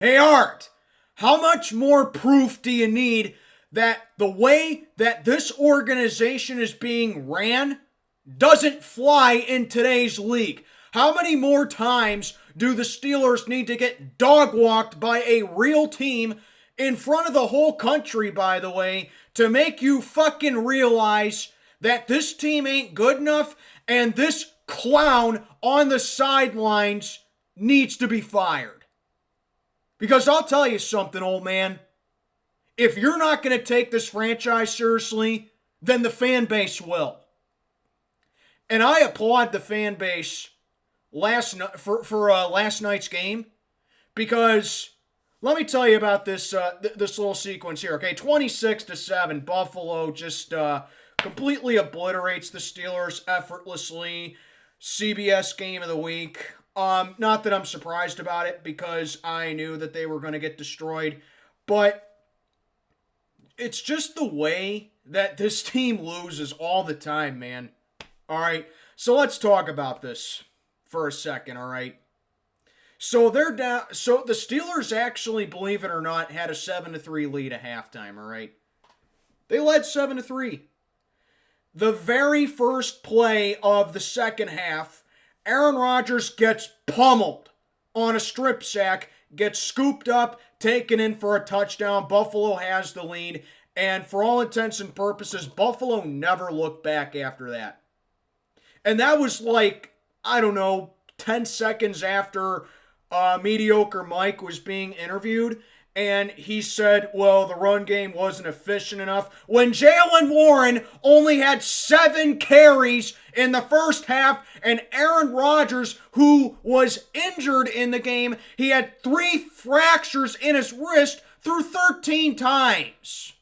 Hey Art, how much more proof do you need that the way that this organization is being ran doesn't fly in today's league? How many more times do the Steelers need to get dog walked by a real team in front of the whole country, by the way, to make you fucking realize that this team ain't good enough and this clown on the sidelines needs to be fired? Because I'll tell you something, old man. If you're not going to take this franchise seriously, then the fan base will. And I applaud the fan base for last night's game, because let me tell you about this this little sequence here. Okay, 26-7, Buffalo just completely obliterates the Steelers effortlessly. CBS game of the week. Not that I'm surprised about it, because I knew that they were going to get destroyed, but it's just the way that this team loses all the time, man. All right, so let's talk about this for a second, all right? So they're down. So the Steelers actually, believe it or not, had a 7-3 lead at halftime, all right? They led 7-3. The very first play of the second half, Aaron Rodgers gets pummeled on a strip sack, gets scooped up, taken in for a touchdown. Buffalo has the lead, and for all intents and purposes, Buffalo never looked back after that. And that was like, I don't know, 10 seconds after Mediocre Mike was being interviewed, and he said, well, the run game wasn't efficient enough, when Jaylen Warren only had 7 carries in the first half, and Aaron Rodgers, who was injured in the game, he had 3 fractures in his wrist through 13 times.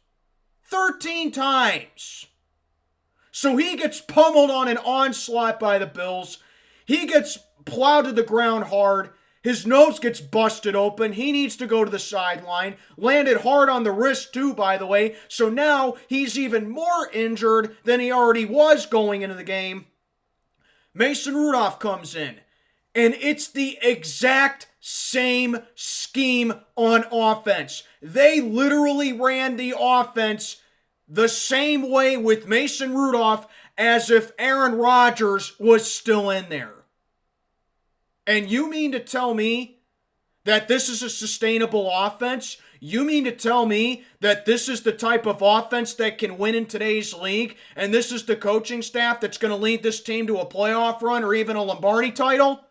13 times. So he gets pummeled on an onslaught by the Bills. He gets plowed to the ground hard. His nose gets busted open. He needs to go to the sideline. Landed hard on the wrist too, by the way. So now he's even more injured than he already was going into the game. Mason Rudolph comes in. And it's the exact same scheme on offense. They literally ran the offense the same way with Mason Rudolph as if Aaron Rodgers was still in there. And you mean to tell me that this is a sustainable offense? You mean to tell me that this is the type of offense that can win in today's league, and this is the coaching staff that's going to lead this team to a playoff run or even a Lombardi title?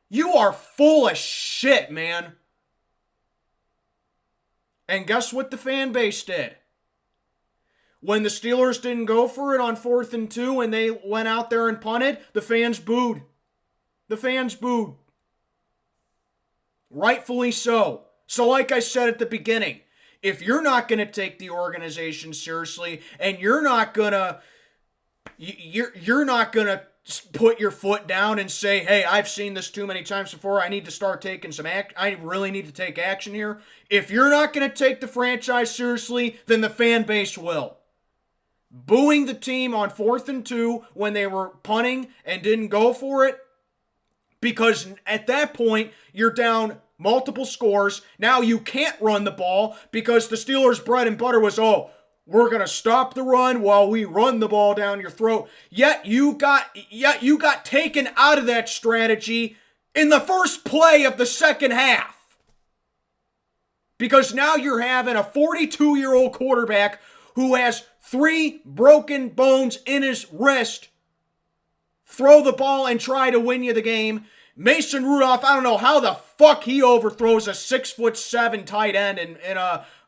You are full of shit, man. And guess what the fan base did? When the Steelers didn't go for it on 4th and 2 and they went out there and punted, the fans booed. The fans booed. Rightfully so. So like I said at the beginning, if you're not going to take the organization seriously and you're not going to put your foot down and say, hey, I've seen this too many times before, I need to start taking some action, I really need to take action here. If you're not going to take the franchise seriously, then the fan base will. Booing the team on 4th and 2 when they were punting and didn't go for it, because at that point, you're down multiple scores. Now you can't run the ball because the Steelers' bread and butter was, we're going to stop the run while we run the ball down your throat. Yet you got taken out of that strategy in the first play of the second half. Because now you're having a 42-year-old quarterback who has 3 broken bones in his wrist throw the ball and try to win you the game. Mason Rudolph, I don't know how the fuck he overthrows a 6'7" tight end in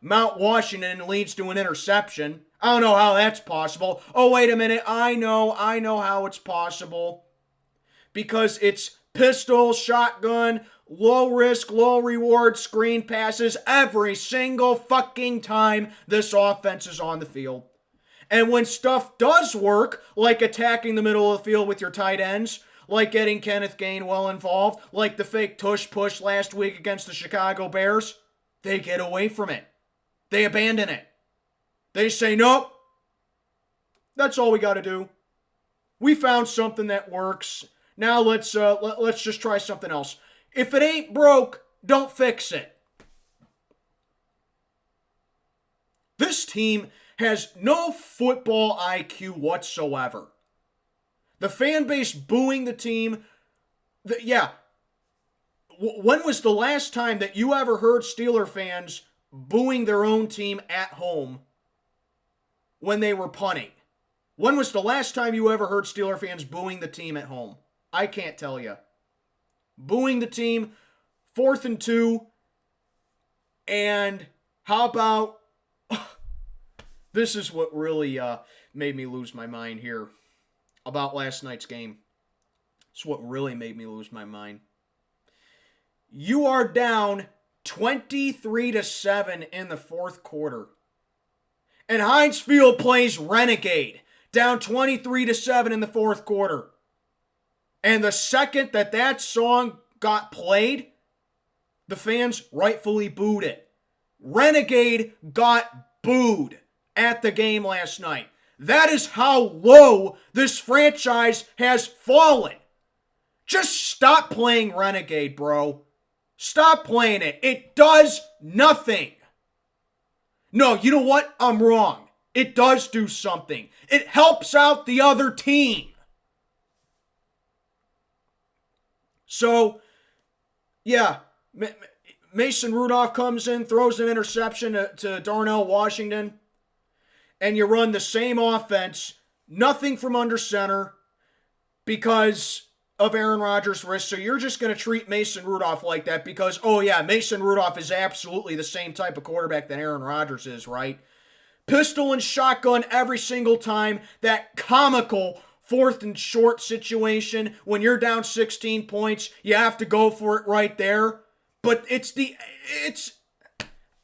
Mount Washington and leads to an interception. I don't know how that's possible. Oh, wait a minute. I know how it's possible. Because it's pistol, shotgun, low risk, low reward, screen passes every single fucking time this offense is on the field. And when stuff does work, like attacking the middle of the field with your tight ends, like getting Kenneth Gainwell involved, like the fake tush push last week against the Chicago Bears, they get away from it. They abandon it. They say, nope, that's all we got to do. We found something that works. Now let's just try something else. If it ain't broke, don't fix it. this team has no football IQ whatsoever. The fan base booing the team. When was the last time that you ever heard Steeler fans booing their own team at home when they were punting? When was the last time you ever heard Steeler fans booing the team at home? I can't tell you. Booing the team, 4th and 2, and how about... This is what really made me lose my mind here about last night's game. It's what really made me lose my mind. You are down 23-7 in the 4th quarter. And Heinz Field plays Renegade, down 23-7 in the 4th quarter. And the second that song got played, the fans rightfully booed it. Renegade got booed at the game last night. That is how low this franchise has fallen. Just stop playing Renegade, bro. Stop playing it. It does nothing. No, you know what? I'm wrong. It does do something. It helps out the other team. So, yeah, Mason Rudolph comes in, throws an interception to Darnell Washington, and you run the same offense, nothing from under center because of Aaron Rodgers' wrist. So you're just going to treat Mason Rudolph like that because, oh yeah, Mason Rudolph is absolutely the same type of quarterback that Aaron Rodgers is, right? Pistol and shotgun every single time. That comical 4th and short situation when you're down 16 points, you have to go for it right there. But it's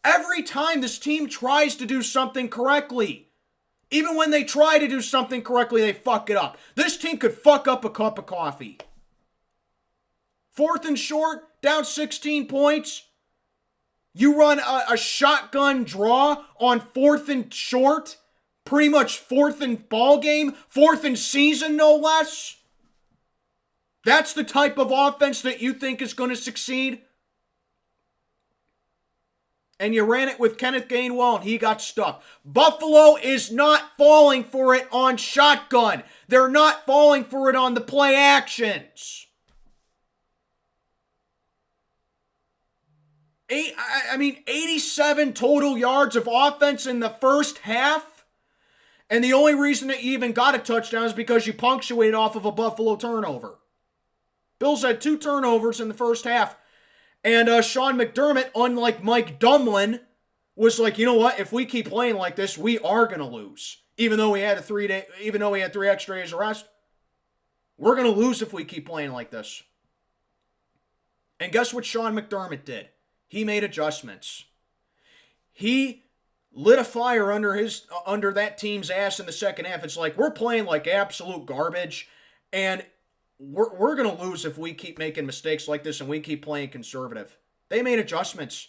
every time this team tries to do something correctly. Even when they try to do something correctly, they fuck it up. This team could fuck up a cup of coffee. 4th and short, down 16 points. You run a shotgun draw on 4th and short. Pretty much 4th and ball game. 4th and season, no less. That's the type of offense that you think is going to succeed. And you ran it with Kenneth Gainwell, and he got stuck. Buffalo is not falling for it on shotgun. They're not falling for it on the play actions. 87 total yards of offense in the first half. And the only reason that you even got a touchdown is because you punctuated off of a Buffalo turnover. Bills had 2 turnovers in the first half. And Sean McDermott, unlike Mike Tomlin, was like, you know what? If we keep playing like this, we are going to lose. Even though we had 3 extra days of rest, we're going to lose if we keep playing like this. And guess what Sean McDermott did? He made adjustments. He lit a fire under that team's ass in the second half. It's like, we're playing like absolute garbage, and we're going to lose if we keep making mistakes like this and we keep playing conservative. They made adjustments.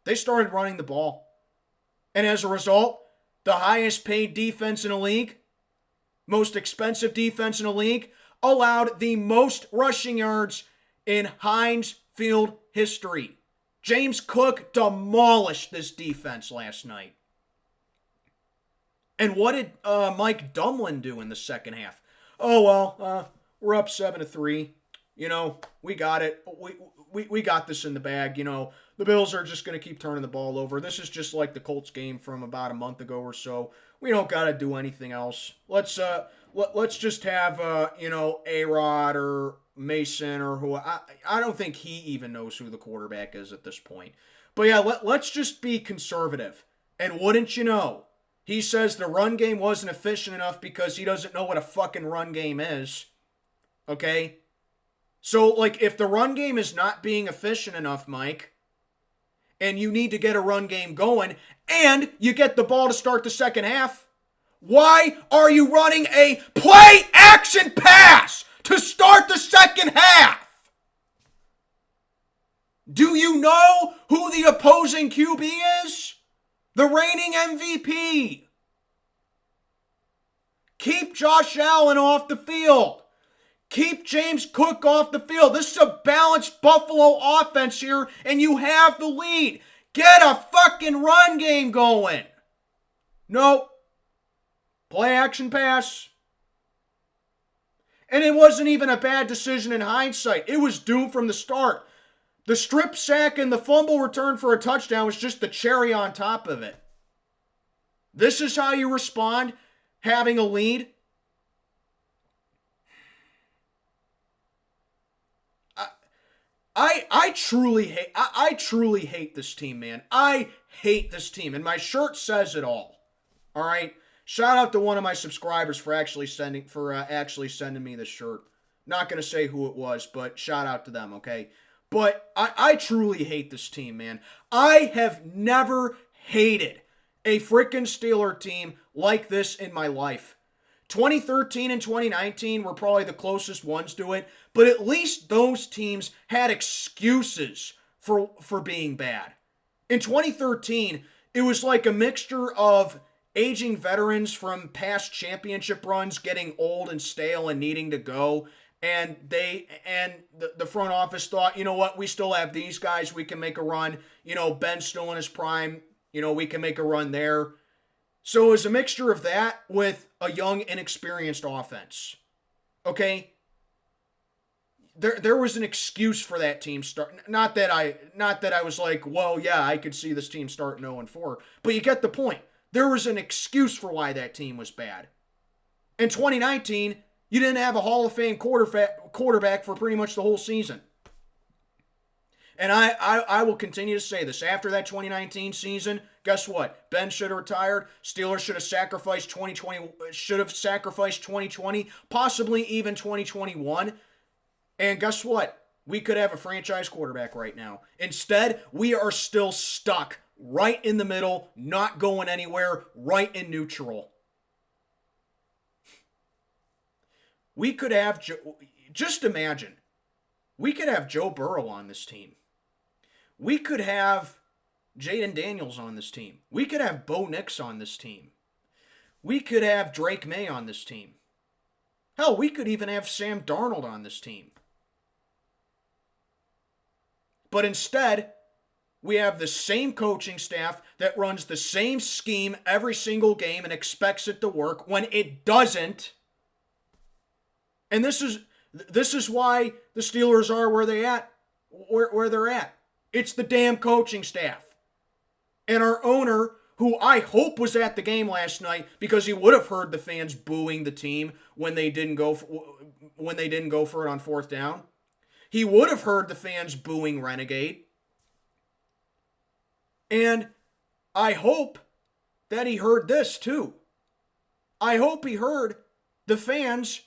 They started running the ball. And as a result, the highest paid defense in the league, most expensive defense in the league, allowed the most rushing yards in Heinz Field history. James Cook demolished this defense last night. And what did Mike Tomlin do in the second half? Oh, well, we're up 7-3. You know, we got it. We got this in the bag. You know, the Bills are just going to keep turning the ball over. This is just like the Colts game from about a month ago or so. We don't got to do anything else. Let's just have A-Rod or Mason or who. I don't think he even knows who the quarterback is at this point. But yeah, let's just be conservative. And wouldn't you know, he says the run game wasn't efficient enough because he doesn't know what a fucking run game is. Okay? So, like, if the run game is not being efficient enough, Mike, and you need to get a run game going, and you get the ball to start the second half, why are you running a play-action pass to start the second half? Do you know who the opposing QB is? The reigning MVP. Keep Josh Allen off the field. Keep James Cook off the field. This is a balanced Buffalo offense here, and you have the lead. Get a fucking run game going. Nope. Play action pass. And it wasn't even a bad decision in hindsight. It was doomed from the start. The strip sack and the fumble return for a touchdown was just the cherry on top of it. This is how you respond having a lead. I truly hate this team, man. I hate this team, and my shirt says it all. All right. Shout out to one of my subscribers for actually sending me this shirt. Not gonna say who it was, but shout out to them. Okay. But I truly hate this team, man. I have never hated a freaking Steeler team like this in my life. 2013 and 2019 were probably the closest ones to it, but at least those teams had excuses for being bad. In 2013, it was like a mixture of aging veterans from past championship runs getting old and stale and needing to go, and the front office thought, you know what, we still have these guys, we can make a run. You know, Ben's still in his prime, you know, we can make a run there. So it was a mixture of that with a young, inexperienced offense. Okay? There was an excuse for that team start. Not that I was like, well, yeah, I could see this team starting 0-4. But you get the point. There was an excuse for why that team was bad. In 2019, you didn't have a Hall of Fame quarterback for pretty much the whole season. And I will continue to say this. After that 2019 season, guess what? Ben should have retired. Steelers should have sacrificed 2020, possibly even 2021. And guess what? We could have a franchise quarterback right now. Instead, we are still stuck right in the middle, not going anywhere, right in neutral. We could have, just imagine, we could have Joe Burrow on this team. We could have Jaden Daniels on this team. We could have Bo Nix on this team. We could have Drake May on this team. Hell, we could even have Sam Darnold on this team. But instead, we have the same coaching staff that runs the same scheme every single game and expects it to work when it doesn't. And this is why the Steelers are where they're at. It's the damn coaching staff. And our owner, who I hope was at the game last night because he would have heard the fans booing the team when they didn't go for it on fourth down. He would have heard the fans booing Renegade. And I hope that he heard this too. I hope he heard the fans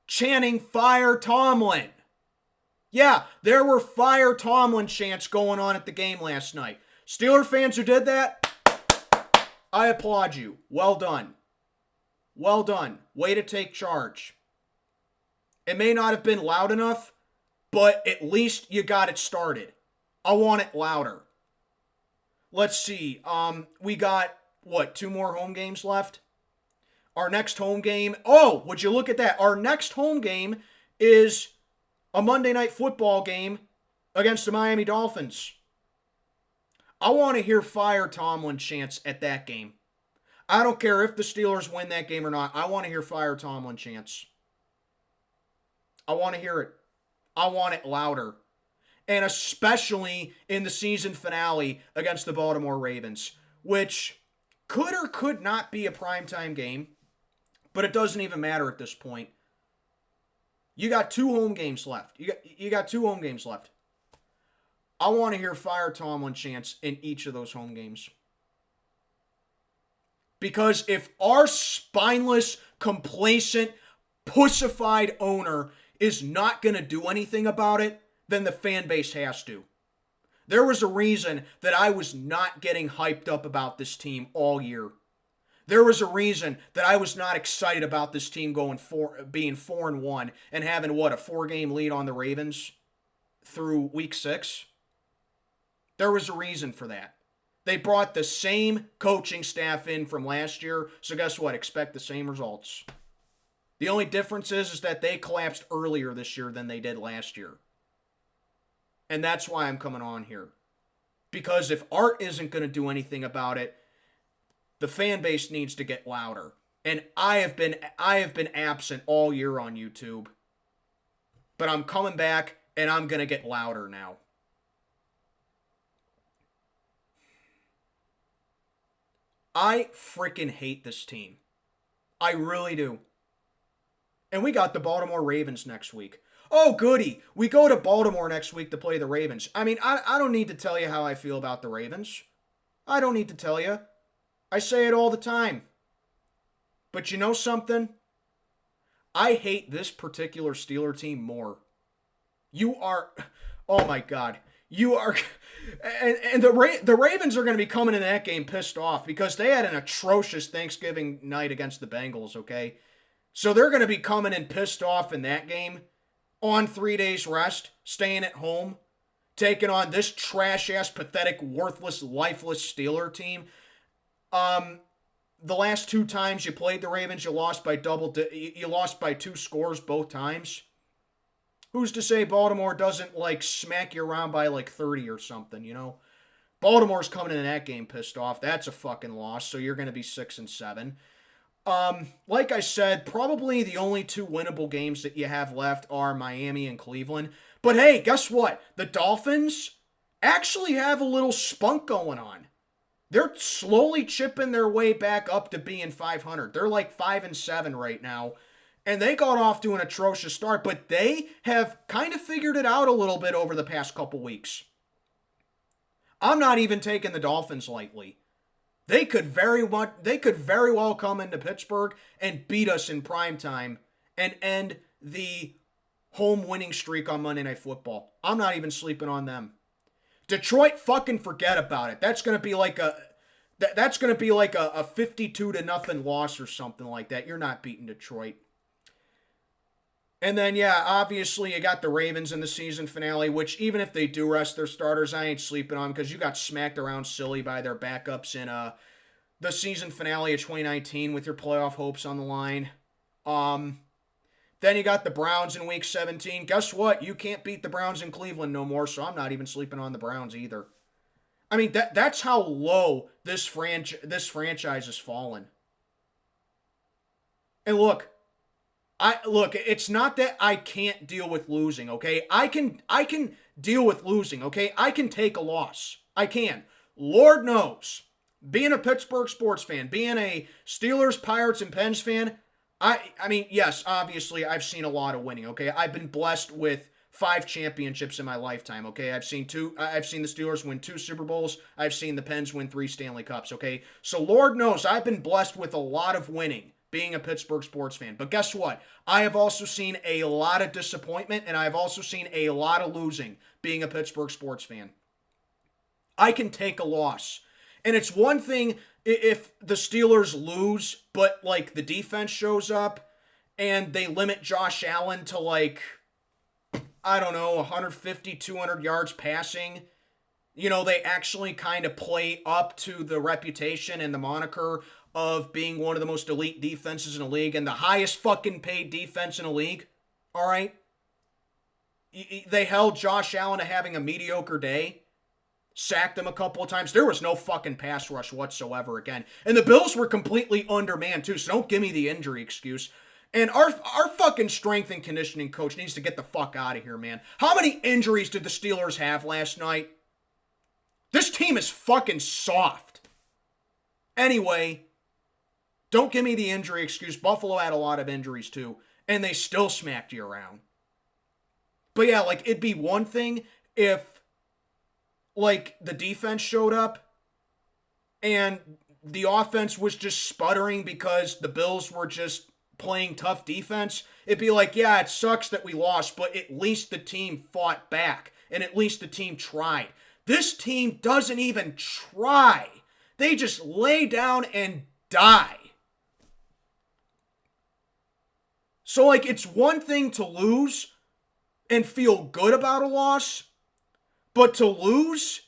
chanting "Fire Tomlin." Yeah, there were "Fire Tomlin" chants going on at the game last night. Steeler fans who did that, I applaud you. Well done. Well done. Way to take charge. It may not have been loud enough, but at least you got it started. I want it louder. Let's see. We got, 2 more home games left? Our next home game, would you look at that? Our next home game is a Monday Night Football game against the Miami Dolphins. I want to hear "Fire Tomlin" chants at that game. I don't care if the Steelers win that game or not. I want to hear "Fire Tomlin" chants. I want to hear it. I want it louder. And especially in the season finale against the Baltimore Ravens, which could or could not be a primetime game, but it doesn't even matter at this point. You got 2 home games left. You got 2 home games left. I want to hear "Fire Tomlin" chants in each of those home games. Because if our spineless, complacent, pussified owner is not going to do anything about it, then the fan base has to. There was a reason that I was not getting hyped up about this team all year. There was a reason that I was not excited about this team being 4-1 and having, a 4-game lead on the Ravens through week 6. There was a reason for that. They brought the same coaching staff in from last year, so guess what? Expect the same results. The only difference is that they collapsed earlier this year than they did last year. And that's why I'm coming on here. Because if Art isn't going to do anything about it, The fan base needs to get louder. And I have been absent all year on YouTube. But I'm coming back, and I'm going to get louder now. I freaking hate this team. I really do. And we got the Baltimore Ravens next week. Oh, goody. We go to Baltimore next week to play the Ravens. I mean, I don't need to tell you how I feel about the Ravens. I don't need to tell you. I say it all the time. But you know something? I hate this particular Steeler team more. You are... Oh, my God. You are... And the Ravens are going to be coming in that game pissed off because they had an atrocious Thanksgiving night against the Bengals, okay? So they're going to be coming in pissed off in that game, on 3 days rest, staying at home, taking on this trash-ass, pathetic, worthless, lifeless Steeler team. The last 2 times you played the Ravens, you lost by you lost by 2 scores both times. Who's to say Baltimore doesn't, smack you around by, 30 or something, you know? Baltimore's coming in that game pissed off. That's a fucking loss, so you're going to be 6-7. Like I said, probably the only 2 winnable games that you have left are Miami and Cleveland. But hey, guess what? The Dolphins actually have a little spunk going on. They're slowly chipping their way back up to being 500. They're 5-7 right now. And they got off to an atrocious start, but they have kind of figured it out a little bit over the past couple weeks. I'm not even taking the Dolphins lightly. They could very well come into Pittsburgh and beat us in primetime and end the home winning streak on Monday Night Football. I'm not even sleeping on them. Detroit, fucking forget about it. That's going to be like a 52-0 loss or something like that. You're not beating Detroit. And then, yeah, obviously you got the Ravens in the season finale, which even if they do rest their starters, I ain't sleeping on because you got smacked around silly by their backups in the season finale of 2019 with your playoff hopes on the line. Then you got the Browns in Week 17. Guess what? You can't beat the Browns in Cleveland no more, so I'm not even sleeping on the Browns either. I mean, that's how low this franchise has fallen. And look, it's not that I can't deal with losing, okay? I can deal with losing, okay? I can take a loss. I can. Lord knows, being a Pittsburgh sports fan, being a Steelers, Pirates, and Pens fan, I mean, yes, obviously I've seen a lot of winning, okay? I've been blessed with 5 championships in my lifetime, okay? I've seen the Steelers win 2 Super Bowls. I've seen the Pens win 3 Stanley Cups, okay? So Lord knows I've been blessed with a lot of winning, being a Pittsburgh sports fan. But guess what? I have also seen a lot of disappointment, and I have also seen a lot of losing, being a Pittsburgh sports fan. I can take a loss. And it's one thing if the Steelers lose, but, the defense shows up, and they limit Josh Allen to, 150, 200 yards passing. You know, they actually kind of play up to the reputation and the moniker of being one of the most elite defenses in the league and the highest fucking paid defense in the league. All right? They held Josh Allen to having a mediocre day. Sacked him a couple of times. There was no fucking pass rush whatsoever again. And the Bills were completely undermanned too, so don't give me the injury excuse. And our fucking strength and conditioning coach needs to get the fuck out of here, man. How many injuries did the Steelers have last night? This team is fucking soft. Anyway, don't give me the injury excuse. Buffalo had a lot of injuries too, and they still smacked you around. But yeah, it'd be one thing if, the defense showed up and the offense was just sputtering because the Bills were just playing tough defense. It'd be yeah, it sucks that we lost, but at least the team fought back, and at least the team tried. This team doesn't even try. They just lay down and die. So, it's one thing to lose and feel good about a loss, but to lose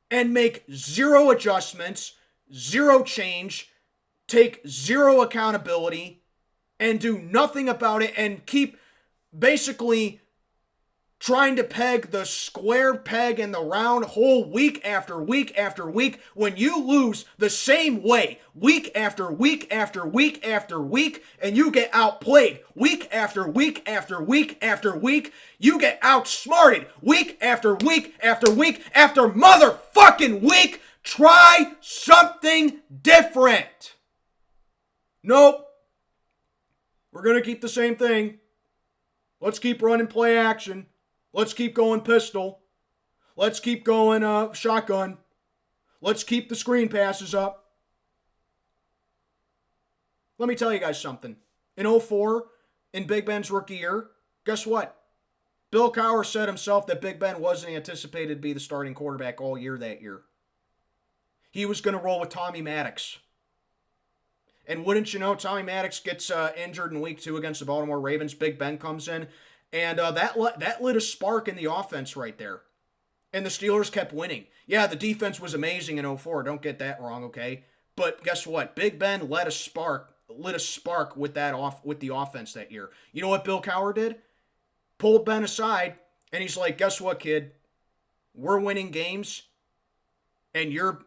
and make 0 adjustments, 0 change, take 0 accountability, and do nothing about it and keep basically trying to peg the square peg in the round hole week after week after week when you lose the same way week after week after week after week and you get outplayed week after week after week after week. You get outsmarted week after week after week after motherfucking week. Try something different. Nope. We're going to keep the same thing. Let's keep running play action. Let's keep going pistol. Let's keep going shotgun. Let's keep the screen passes up. Let me tell you guys something. In 2004, in Big Ben's rookie year, guess what? Bill Cowher said himself that Big Ben wasn't anticipated to be the starting quarterback all year that year. He was going to roll with Tommy Maddox. And wouldn't you know, Tommy Maddox gets injured in week 2 against the Baltimore Ravens. Big Ben comes in. And that lit a spark in the offense right there. And the Steelers kept winning. Yeah, the defense was amazing in 2004. Don't get that wrong, okay? But guess what? Big Ben lit a spark with the offense that year. You know what Bill Cowher did? Pulled Ben aside, and he's like, guess what, kid? We're winning games, and you're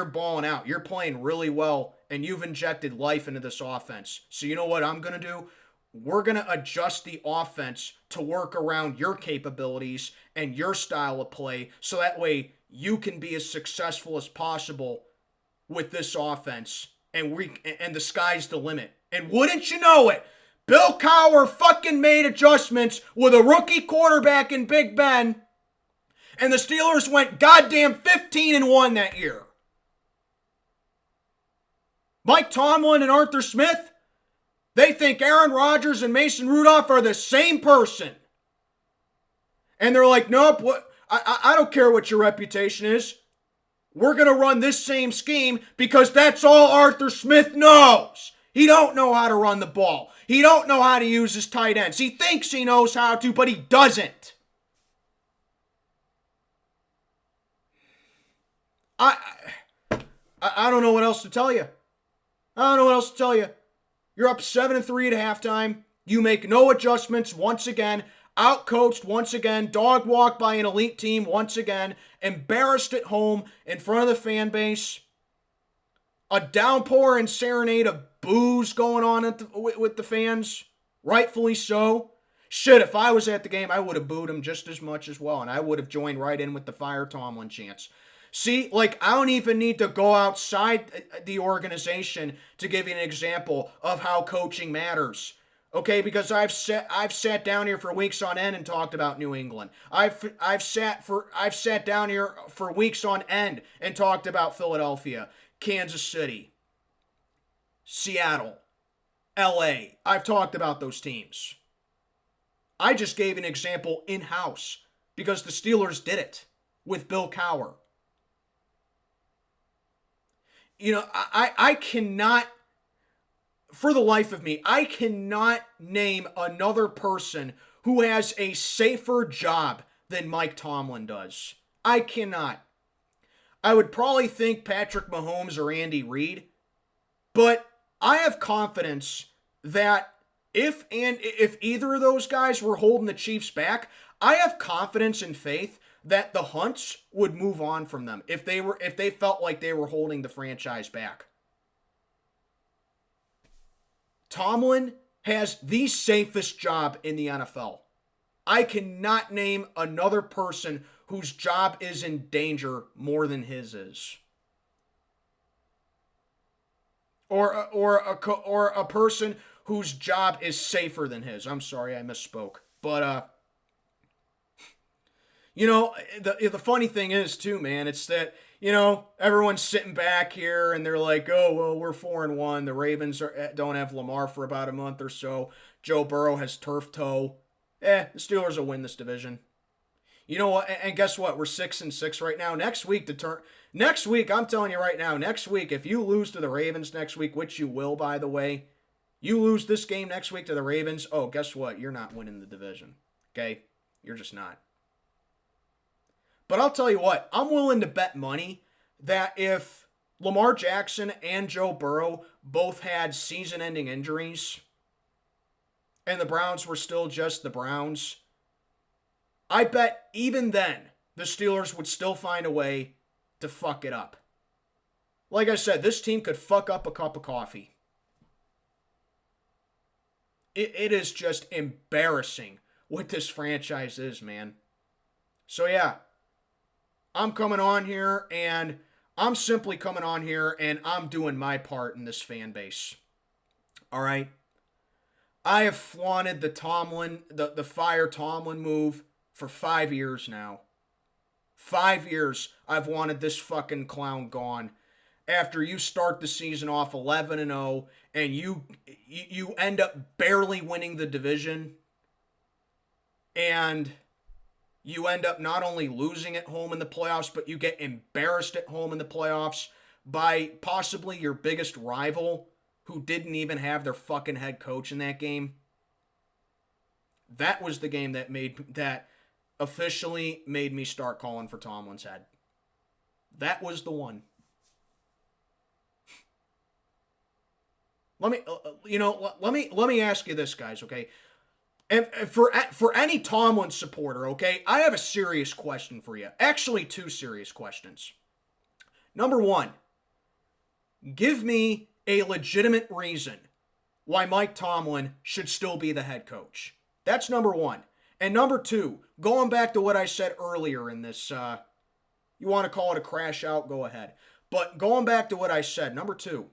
balling out. You're playing really well, and you've injected life into this offense. So you know what I'm going to do? We're going to adjust the offense to work around your capabilities and your style of play so that way you can be as successful as possible with this offense. And the sky's the limit. And wouldn't you know it, Bill Cowher fucking made adjustments with a rookie quarterback in Big Ben, and the Steelers went goddamn 15-1 that year. Mike Tomlin and Arthur Smith, they think Aaron Rodgers and Mason Rudolph are the same person. And they're like, nope, I don't care what your reputation is. We're going to run this same scheme because that's all Arthur Smith knows. He don't know how to run the ball. He don't know how to use his tight ends. He thinks he knows how to, but he doesn't. I don't know what else to tell you. You're up 7-3 at halftime. You make no adjustments once again. Outcoached once again. Dog walked by an elite team once again. Embarrassed at home in front of the fan base. A downpour and serenade of boos going on with the fans. Rightfully so. Shit, if I was at the game, I would have booed him just as much as well. And I would have joined right in with the Fire Tomlin chants. See, like, I don't even need to go outside the organization to give you an example of how coaching matters. Okay, because I've sat down here for weeks on end and talked about New England. I've sat down here for weeks on end and talked about Philadelphia, Kansas City, Seattle, LA. I've talked about those teams. I just gave an example in-house because the Steelers did it with Bill Cowher. You know, I cannot, for the life of me, I cannot name another person who has a safer job than Mike Tomlin does. I cannot. I would probably think Patrick Mahomes or Andy Reid, but I have confidence that if either of those guys were holding the Chiefs back, I have confidence and faith that the Hunts would move on from them if they felt like they were holding the franchise back. Tomlin has the safest job in the NFL. I cannot name another person whose job is in danger more than his is. Or a person whose job is safer than his. I'm sorry, I misspoke. But you know, the funny thing is, too, man, it's that, you know, everyone's sitting back here and they're like, oh, well, we're 4-1. The Ravens don't have Lamar for about a month or so. Joe Burrow has turf toe. The Steelers will win this division. You know what? And guess what? We're 6-6 right now. Next week, I'm telling you right now, next week, if you lose to the Ravens next week, which you will, by the way, you lose this game next week to the Ravens, oh, guess what? You're not winning the division. Okay? You're just not. But I'll tell you what, I'm willing to bet money that if Lamar Jackson and Joe Burrow both had season-ending injuries and the Browns were still just the Browns, I bet even then, the Steelers would still find a way to fuck it up. Like I said, this team could fuck up a cup of coffee. It is just embarrassing what this franchise is, man. So yeah, I'm coming on here, and I'm simply coming on here, and I'm doing my part in this fan base. All right? I have flaunted the Tomlin, the fire Tomlin move for 5 years now. 5 years I've wanted this fucking clown gone. After you start the season off 11-0 and you end up barely winning the division, and you end up not only losing at home in the playoffs, but you get embarrassed at home in the playoffs by possibly your biggest rival, who didn't even have their fucking head coach in that game. That was the game that officially made me start calling for Tomlin's head. That was the one. Let me ask you this, guys, okay? And for any Tomlin supporter, okay, I have a serious question for you. Actually, two serious questions. Number one, give me a legitimate reason why Mike Tomlin should still be the head coach. That's number one. And number two, going back to what I said earlier in this, you want to call it a crash out, go ahead. But going back to what I said, number two,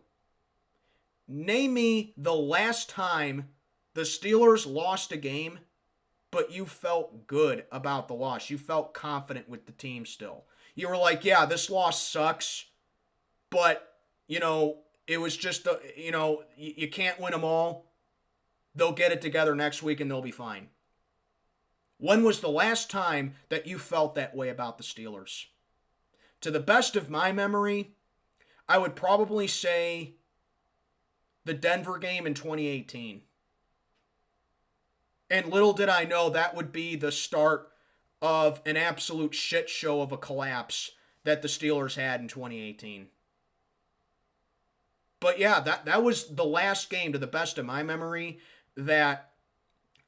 name me the last time the Steelers lost a game, but you felt good about the loss. You felt confident with the team still. You were like, yeah, this loss sucks, but, it was just, you can't win them all. They'll get it together next week and they'll be fine. When was the last time that you felt that way about the Steelers? To the best of my memory, I would probably say the Denver game in 2018. And little did I know that would be the start of an absolute shit show of a collapse that the Steelers had in 2018. But yeah, that was the last game, to the best of my memory, that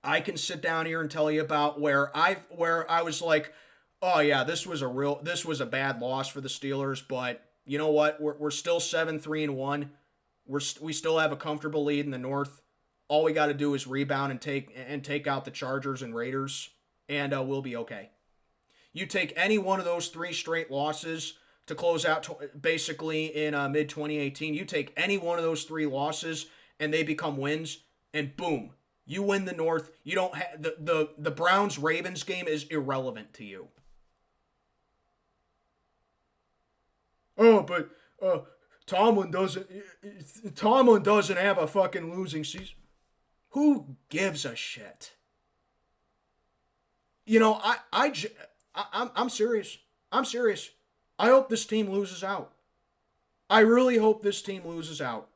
I can sit down here and tell you about where I was like, oh yeah, this was a bad loss for the Steelers, but you know what? We're still 7-3-1. We still have a comfortable lead in the North. All we got to do is rebound and take out the Chargers and Raiders, and we'll be okay. You take any one of those three straight losses to close out basically in mid-2018. You take any one of those three losses, and they become wins, and boom, you win the North. You don't have the Browns-Ravens game is irrelevant to you. Oh, but Tomlin doesn't have a fucking losing season. Who gives a shit? I'm serious. I'm serious. I hope this team loses out. I really hope this team loses out.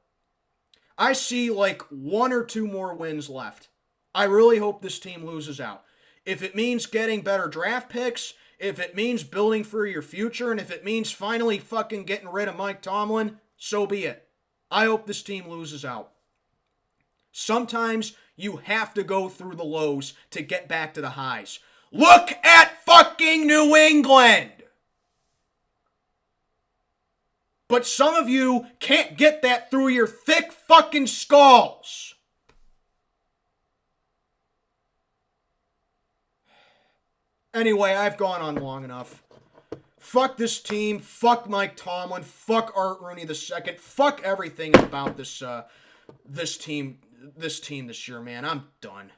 I see like one or two more wins left. I really hope this team loses out. If it means getting better draft picks, if it means building for your future, and if it means finally fucking getting rid of Mike Tomlin, so be it. I hope this team loses out. Sometimes you have to go through the lows to get back to the highs. Look at fucking New England! But some of you can't get that through your thick fucking skulls. Anyway, I've gone on long enough. Fuck this team. Fuck Mike Tomlin. Fuck Art Rooney II. Fuck everything about this team this year, man. I'm done.